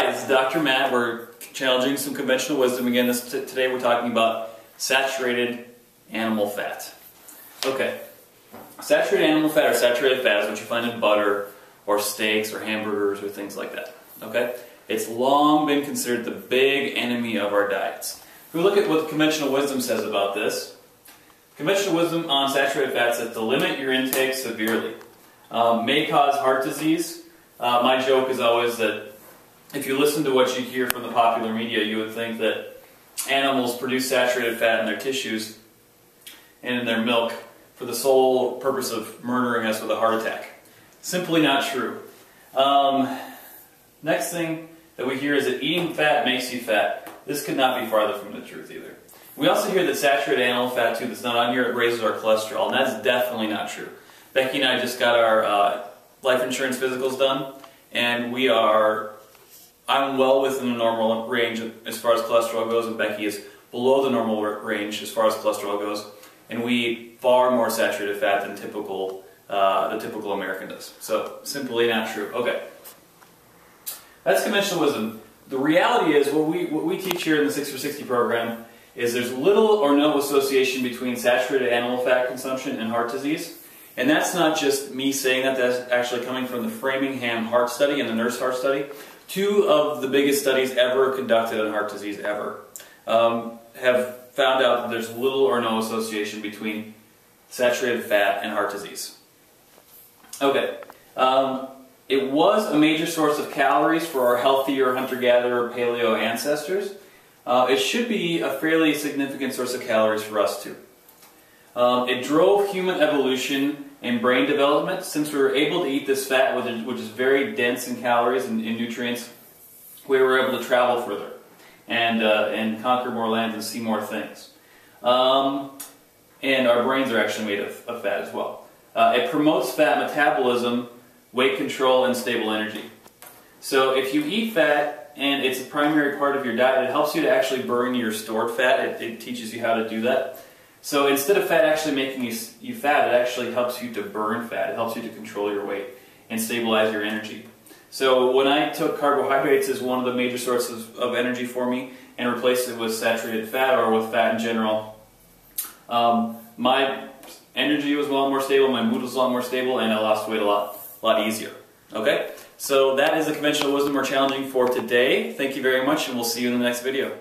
Hi, this is Dr. Matt. We're challenging some conventional wisdom again. Today we're talking about saturated animal fat. Okay, saturated animal fat or saturated fat is what you find in butter or steaks or hamburgers or things like that. Okay, it's long been considered the big enemy of our diets. If we look at what conventional wisdom says about this, conventional wisdom on saturated fat says to limit your intake severely. May cause heart disease. My joke is always that if you listen to what you hear from the popular media, you would think that animals produce saturated fat in their tissues and in their milk for the sole purpose of murdering us with a heart attack. Simply not true. Next thing that we hear is that eating fat makes you fat. This could not be farther from the truth either. We also hear that saturated animal fat too that's not on here, it raises our cholesterol, and that's definitely not true. Becky and I just got our life insurance physicals done, and I'm well within the normal range as far as cholesterol goes, and Becky is below the normal range as far as cholesterol goes, and we eat far more saturated fat than the typical American does. So, simply not true. Okay. That's conventional wisdom. The reality is, what we teach here in the 6 for 60 program is there's little or no association between saturated animal fat consumption and heart disease. And that's not just me saying that, that's actually coming from the Framingham Heart Study and the Nurse Heart Study. Two of the biggest studies ever conducted on heart disease ever have found out that there's little or no association between saturated fat and heart disease. Okay, it was a major source of calories for our healthier hunter-gatherer paleo ancestors. It should be a fairly significant source of calories for us too. It drove human evolution and brain development. Since we were able to eat this fat, which is very dense in calories and in nutrients, we were able to travel further and conquer more lands and see more things. And our brains are actually made of fat as well. It promotes fat metabolism, weight control, and stable energy. So if you eat fat and it's a primary part of your diet, it helps you to actually burn your stored fat. It teaches you how to do that. So instead of fat actually making you fat, it actually helps you to burn fat. It helps you to control your weight and stabilize your energy. So when I took carbohydrates as one of the major sources of energy for me and replaced it with saturated fat or with fat in general, my energy was a lot more stable, my mood was a lot more stable, and I lost weight a lot easier. Okay? So that is the conventional wisdom we're challenging for today. Thank you very much, and we'll see you in the next video.